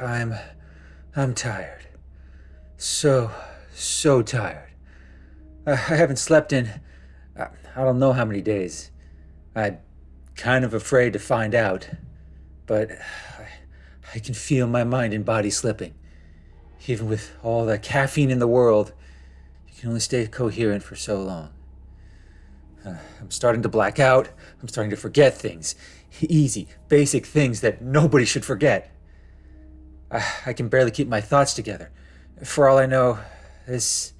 I'm I'm tired. So tired. I haven't slept in I don't know how many days. I'm kind of afraid to find out, but I can feel my mind and body slipping. Even with all the caffeine in the world, you can only stay coherent for so long. I'm starting to black out. I'm starting to forget things. Easy, basic things that nobody should forget. I can barely keep my thoughts together. For all I know, this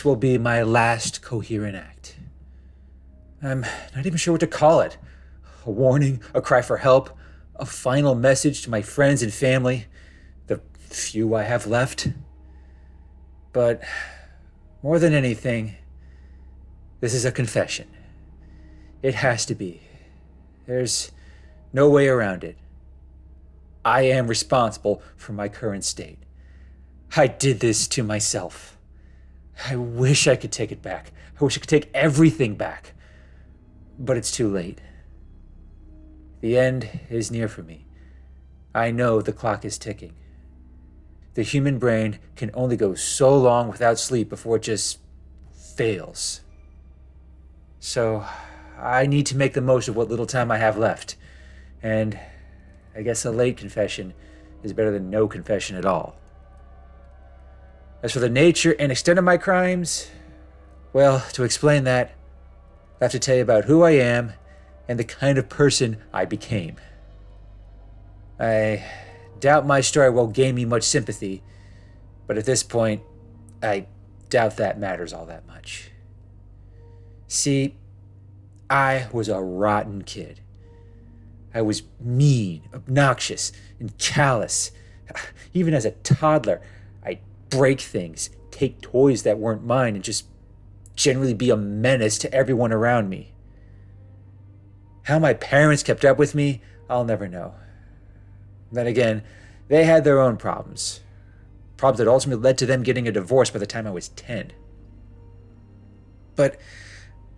will be my last coherent act. I'm not even sure what to call it. A warning, a cry for help, a final message to my friends and family, the few I have left. But more than anything, this is a confession. It has to be. There's no way around it. I am responsible for my current state. I did this to myself. I wish I could take it back. I wish I could take everything back. But it's too late. The end is near for me. I know the clock is ticking. The human brain can only go so long without sleep before it just fails. So I need to make the most of what little time I have left. And I guess a late confession is better than no confession at all. As for the nature and extent of my crimes, well, to explain that, I have to tell you about who I am and the kind of person I became. I doubt my story will gain me much sympathy, but at this point, I doubt that matters all that much. See, I was a rotten kid. I was mean, obnoxious, and callous. Even as a toddler, I'd break things, take toys that weren't mine, and just generally be a menace to everyone around me. How my parents kept up with me, I'll never know. Then again, they had their own problems. Problems that ultimately led to them getting a divorce by the time I was 10. But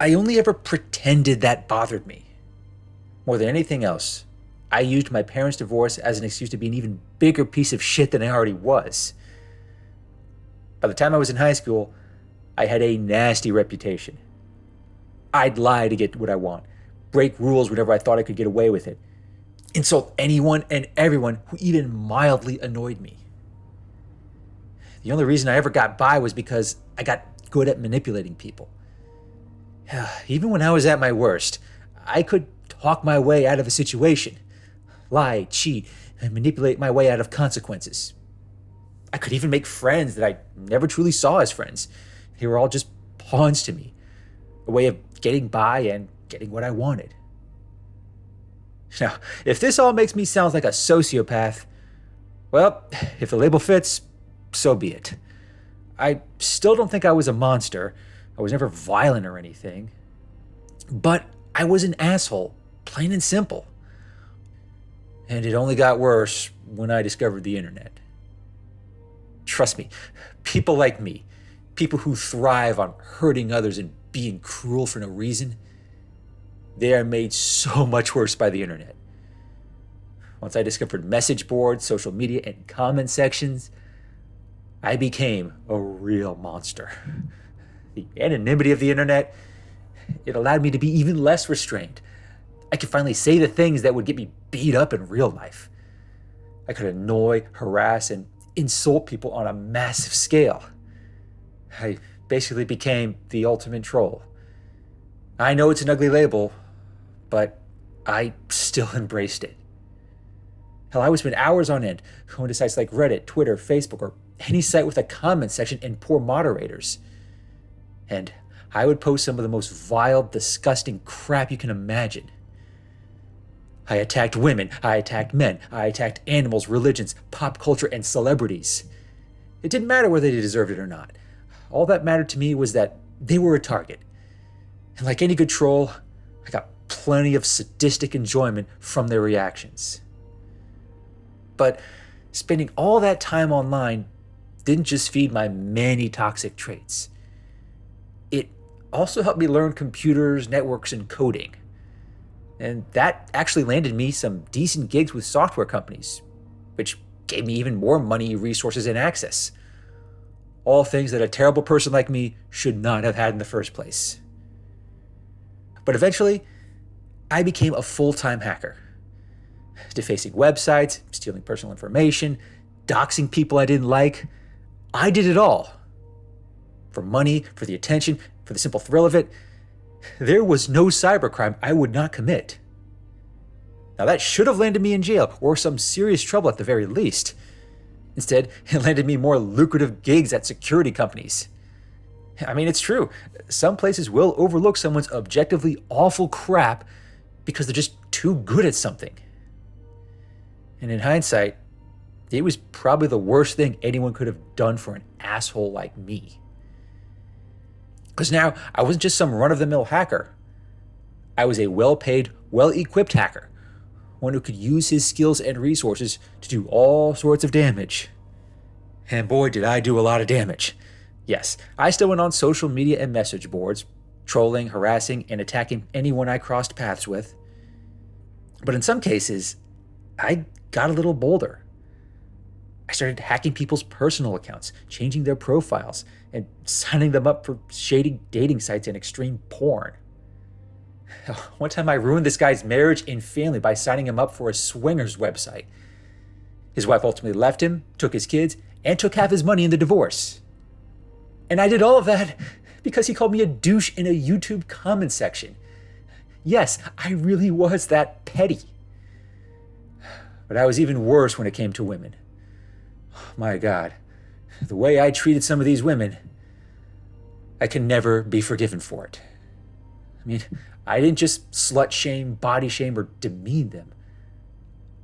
I only ever pretended that bothered me. More than anything else, I used my parents' divorce as an excuse to be an even bigger piece of shit than I already was. By the time I was in high school, I had a nasty reputation. I'd lie to get what I want, break rules whenever I thought I could get away with it, insult anyone and everyone who even mildly annoyed me. The only reason I ever got by was because I got good at manipulating people. Even when I was at my worst, I could talk my way out of a situation, lie, cheat, and manipulate my way out of consequences. I could even make friends that I never truly saw as friends. They were all just pawns to me, a way of getting by and getting what I wanted. Now, if this all makes me sound like a sociopath, well, if the label fits, so be it. I still don't think I was a monster. I was never violent or anything. But I was an asshole, plain and simple. And it only got worse when I discovered the internet. Trust me, people like me, people who thrive on hurting others and being cruel for no reason, they are made so much worse by the internet. Once I discovered message boards, social media, and comment sections, I became a real monster. The anonymity of the internet, it allowed me to be even less restrained. I could finally say the things that would get me beat up in real life. I could annoy, harass, and insult people on a massive scale. I basically became the ultimate troll. I know it's an ugly label, but I still embraced it. Hell, I would spend hours on end going to sites like Reddit, Twitter, Facebook, or any site with a comment section and poor moderators. And I would post some of the most vile, disgusting crap you can imagine. I attacked women, I attacked men, I attacked animals, religions, pop culture, and celebrities. It didn't matter whether they deserved it or not. All that mattered to me was that they were a target. And like any good troll, I got plenty of sadistic enjoyment from their reactions. But spending all that time online didn't just feed my many toxic traits. It also helped me learn computers, networks, and coding. And that actually landed me some decent gigs with software companies, which gave me even more money, resources, and access. All things that a terrible person like me should not have had in the first place. But eventually, I became a full-time hacker. Defacing websites, stealing personal information, doxing people I didn't like. I did it all. For money, for the attention, for the simple thrill of it. There was no cybercrime I would not commit. Now that should have landed me in jail or some serious trouble at the very least. Instead, it landed me more lucrative gigs at security companies. I mean, it's true. Some places will overlook someone's objectively awful crap because they're just too good at something. And in hindsight, it was probably the worst thing anyone could have done for an asshole like me. Because now, I wasn't just some run-of-the-mill hacker. I was a well-paid, well-equipped hacker. One who could use his skills and resources to do all sorts of damage. And boy, did I do a lot of damage. Yes, I still went on social media and message boards, trolling, harassing, and attacking anyone I crossed paths with. But in some cases, I got a little bolder. I started hacking people's personal accounts, changing their profiles, and signing them up for shady dating sites and extreme porn. One time I ruined this guy's marriage and family by signing him up for a swingers website. His wife ultimately left him, took his kids, and took half his money in the divorce. And I did all of that because he called me a douche in a YouTube comment section. Yes, I really was that petty. But I was even worse when it came to women. My God, the way I treated some of these women, I can never be forgiven for it. I mean, I didn't just slut shame, body shame, or demean them.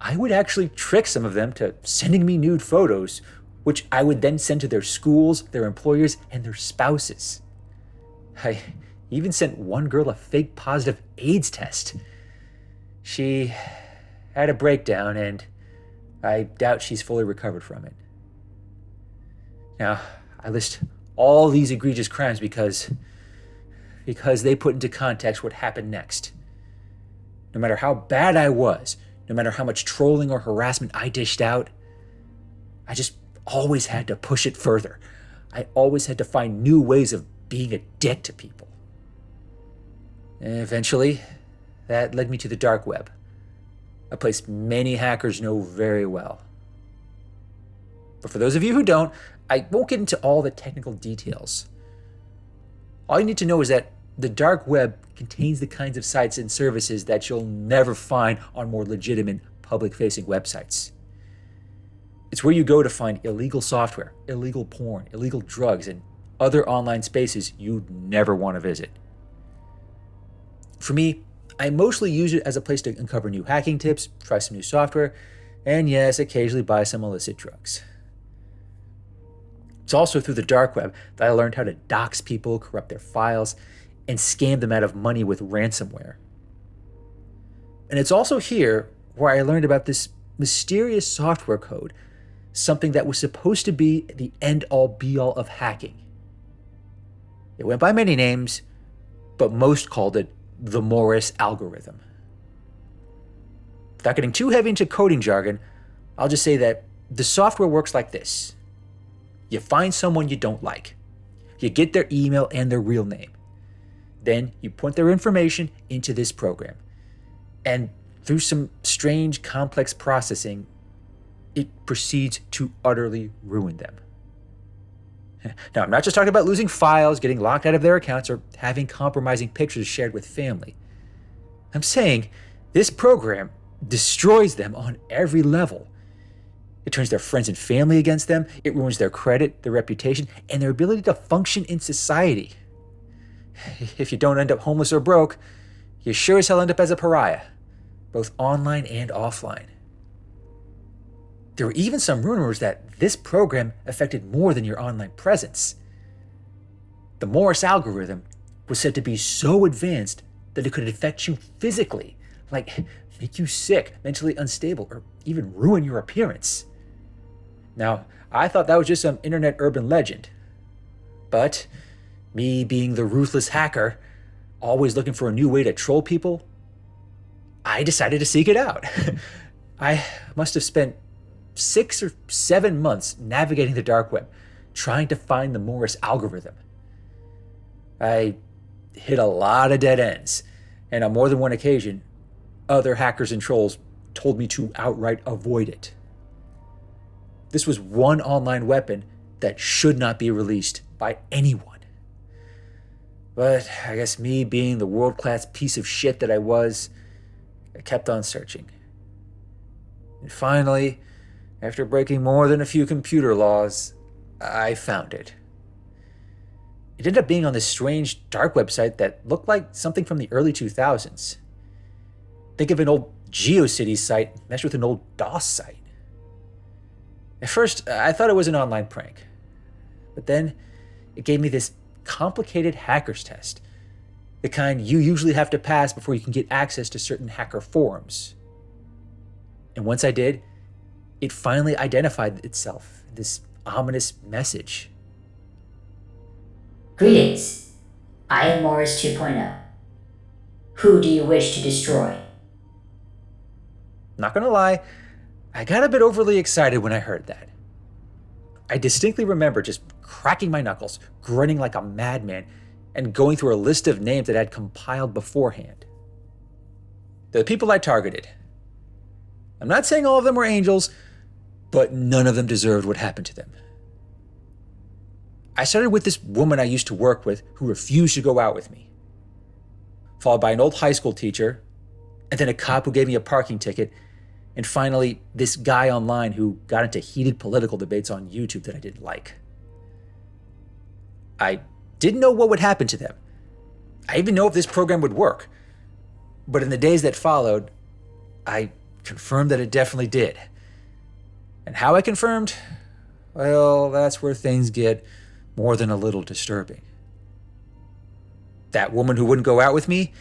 I would actually trick some of them to sending me nude photos, which I would then send to their schools, their employers, and their spouses. I even sent one girl a fake positive AIDS test. She had a breakdown, and I doubt she's fully recovered from it. Now, I list all these egregious crimes because they put into context what happened next. No matter how bad I was, no matter how much trolling or harassment I dished out, I just always had to push it further. I always had to find new ways of being a dick to people. And eventually, that led me to the dark web, a place many hackers know very well. But for those of you who don't, I won't get into all the technical details. All you need to know is that the dark web contains the kinds of sites and services that you'll never find on more legitimate public-facing websites. It's where you go to find illegal software, illegal porn, illegal drugs, and other online spaces you'd never want to visit. For me, I mostly use it as a place to uncover new hacking tips, try some new software, and yes, occasionally buy some illicit drugs. It's also through the dark web that I learned how to dox people, corrupt their files, and scam them out of money with ransomware. And it's also here where I learned about this mysterious software code, something that was supposed to be the end-all be-all of hacking. It went by many names, but most called it the Morris algorithm. Without getting too heavy into coding jargon, I'll just say that the software works like this. You find someone you don't like. You get their email and their real name. Then you put their information into this program. And through some strange, complex processing, it proceeds to utterly ruin them. Now, I'm not just talking about losing files, getting locked out of their accounts, or having compromising pictures shared with family. I'm saying this program destroys them on every level. It turns their friends and family against them. It ruins their credit, their reputation, and their ability to function in society. If you don't end up homeless or broke, you sure as hell end up as a pariah, both online and offline. There were even some rumors that this program affected more than your online presence. The Morris algorithm was said to be so advanced that it could affect you physically, like make you sick, mentally unstable, or even ruin your appearance. Now, I thought that was just some internet urban legend. But me being the ruthless hacker, always looking for a new way to troll people, I decided to seek it out. I must have spent 6 or 7 months navigating the dark web, trying to find the Morris algorithm. I hit a lot of dead ends, and on more than one occasion, other hackers and trolls told me to outright avoid it. This was one online weapon that should not be released by anyone. But I guess me being the world-class piece of shit that I was, I kept on searching. And finally, after breaking more than a few computer laws, I found it. It ended up being on this strange dark website that looked like something from the early 2000s. Think of an old GeoCities site meshed with an old DOS site. At first, I thought it was an online prank. But then, it gave me this complicated hacker's test, the kind you usually have to pass before you can get access to certain hacker forums. And once I did, it finally identified itself in this ominous message. Greetings. I am Morris 2.0. Who do you wish to destroy? Not gonna lie, I got a bit overly excited when I heard that. I distinctly remember just cracking my knuckles, grinning like a madman, and going through a list of names that I'd compiled beforehand. The people I targeted. I'm not saying all of them were angels, but none of them deserved what happened to them. I started with this woman I used to work with who refused to go out with me, followed by an old high school teacher, and then a cop who gave me a parking ticket, and finally, this guy online who got into heated political debates on YouTube that I didn't like. I didn't know what would happen to them. I didn't even know if this program would work. But in the days that followed, I confirmed that it definitely did. And how I confirmed? Well, that's where things get more than a little disturbing. That woman who wouldn't go out with me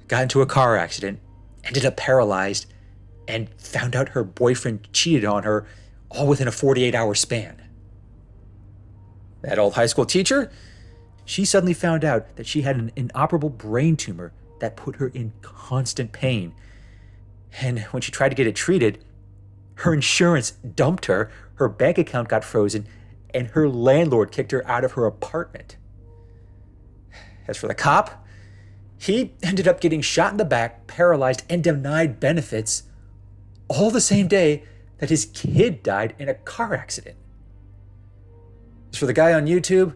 got into a car accident, ended up paralyzed, and found out her boyfriend cheated on her all within a 48-hour span. That old high school teacher, she suddenly found out that she had an inoperable brain tumor that put her in constant pain. And when she tried to get it treated, her insurance dumped her, her bank account got frozen, and her landlord kicked her out of her apartment. As for the cop, he ended up getting shot in the back, paralyzed, and denied benefits all the same day that his kid died in a car accident. As for the guy on YouTube,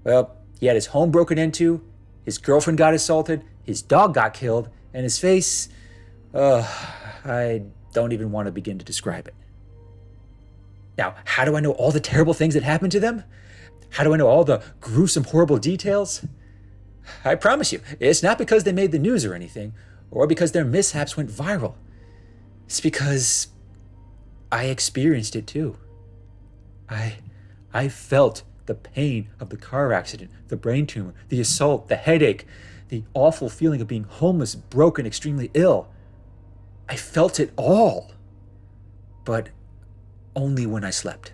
well, he had his home broken into, his girlfriend got assaulted, his dog got killed, and his face, I don't even want to begin to describe it. Now, how do I know all the terrible things that happened to them? How do I know all the gruesome, horrible details? I promise you, it's not because they made the news or anything, or because their mishaps went viral. It's because I experienced it too. I felt the pain of the car accident, the brain tumor, the assault, the headache, the awful feeling of being homeless, broken, extremely ill. I felt it all, but only when I slept.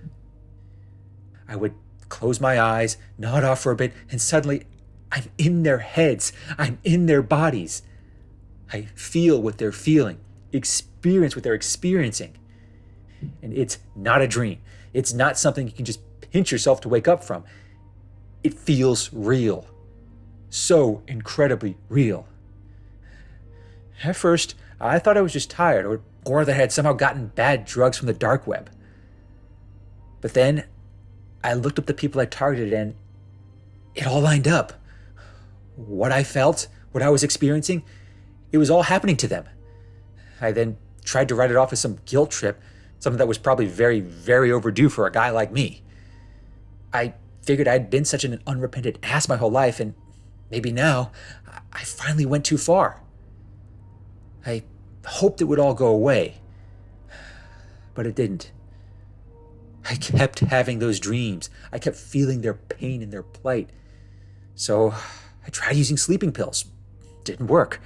I would close my eyes, nod off for a bit, and suddenly I'm in their heads. I'm in their bodies. I feel what they're feeling, experience what they're experiencing. And it's not a dream. It's not something you can just pinch yourself to wake up from. It feels real. So incredibly real. At first, I thought I was just tired or that I had somehow gotten bad drugs from the dark web. But then I looked up the people I targeted and it all lined up. What I felt, what I was experiencing, it was all happening to them. I then tried to write it off as some guilt trip, something that was probably very, very overdue for a guy like me. I figured I'd been such an unrepentant ass my whole life, and maybe now I finally went too far. I hoped it would all go away, but it didn't. I kept having those dreams. I kept feeling their pain and their plight. So I tried using sleeping pills. Didn't work.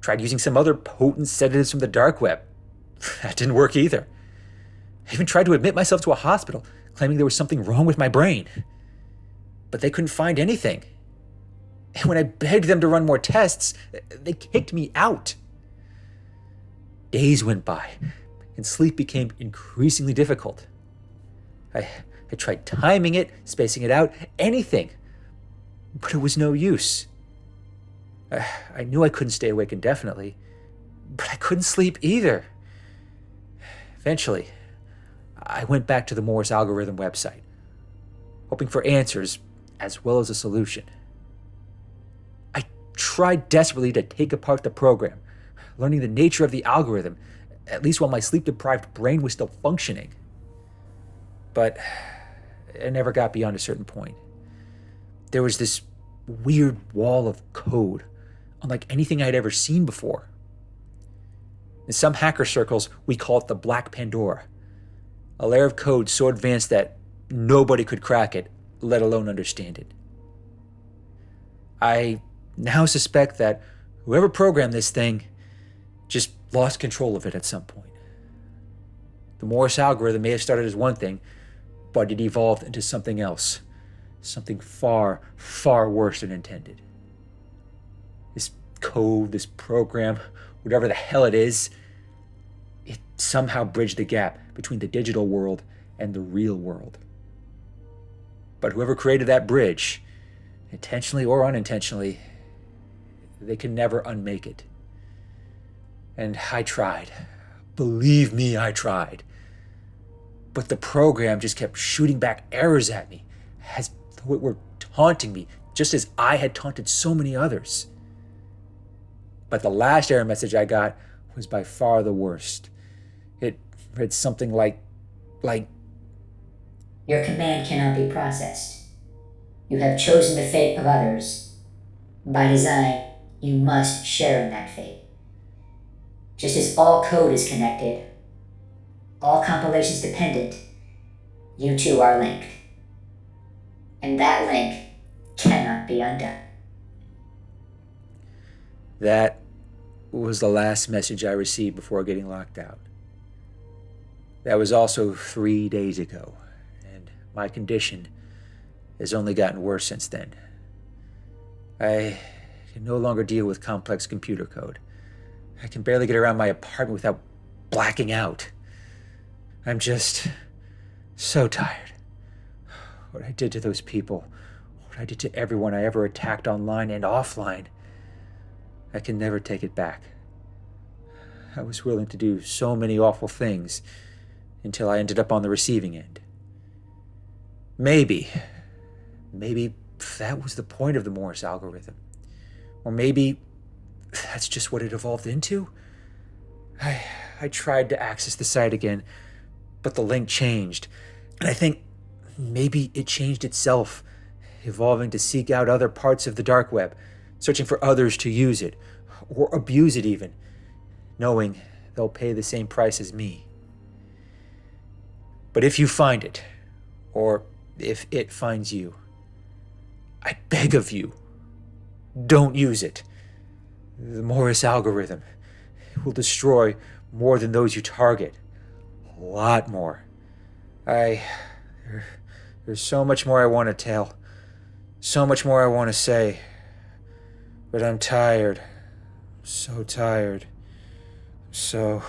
Tried using some other potent sedatives from the dark web. That didn't work either. I even tried to admit myself to a hospital, claiming there was something wrong with my brain. But they couldn't find anything. And when I begged them to run more tests, they kicked me out. Days went by. and sleep became increasingly difficult. I tried timing it, spacing it out, anything, but it was no use. I knew I couldn't stay awake indefinitely, but I couldn't sleep either. Eventually, I went back to the Morse algorithm website, hoping for answers as well as a solution. I tried desperately to take apart the program, learning the nature of the algorithm, at least while my sleep-deprived brain was still functioning. But I never got beyond a certain point. There was this weird wall of code, unlike anything I'd ever seen before. In some hacker circles, we call it the Black Pandora, a layer of code so advanced that nobody could crack it, let alone understand it. I now suspect that whoever programmed this thing just lost control of it at some point. The Morse algorithm may have started as one thing, but it evolved into something else, something far, far worse than intended. This code, this program, whatever the hell it is, it somehow bridged the gap between the digital world and the real world. But whoever created that bridge, intentionally or unintentionally, they can never unmake it. And I tried. Believe me, I tried. But the program just kept shooting back errors at me, as though it were taunting me, just as I had taunted so many others. But the last error message I got was by far the worst. It read something like, Your command cannot be processed. You have chosen the fate of others. By design, you must share in that fate. Just as all code is connected, all compilations dependent, you two are linked. And that link cannot be undone. That was the last message I received before getting locked out. That was also 3 days ago, and my condition has only gotten worse since then. I can no longer deal with complex computer code. I can barely get around my apartment without blacking out. I'm just so tired. What I did to those people, what I did to everyone I ever attacked online and offline, I can never take it back. I was willing to do so many awful things until I ended up on the receiving end. Maybe that was the point of the Morse algorithm. Or maybe that's just what it evolved into. I tried to access the site again, but the link changed. And I think maybe it changed itself, evolving to seek out other parts of the dark web, searching for others to use it, or abuse it even, knowing they'll pay the same price as me. But if you find it, or if it finds you, I beg of you, don't use it. The Morse algorithm will destroy more than those you target. A lot more. There's so much more I want to tell. So much more I want to say. But I'm tired. So tired. So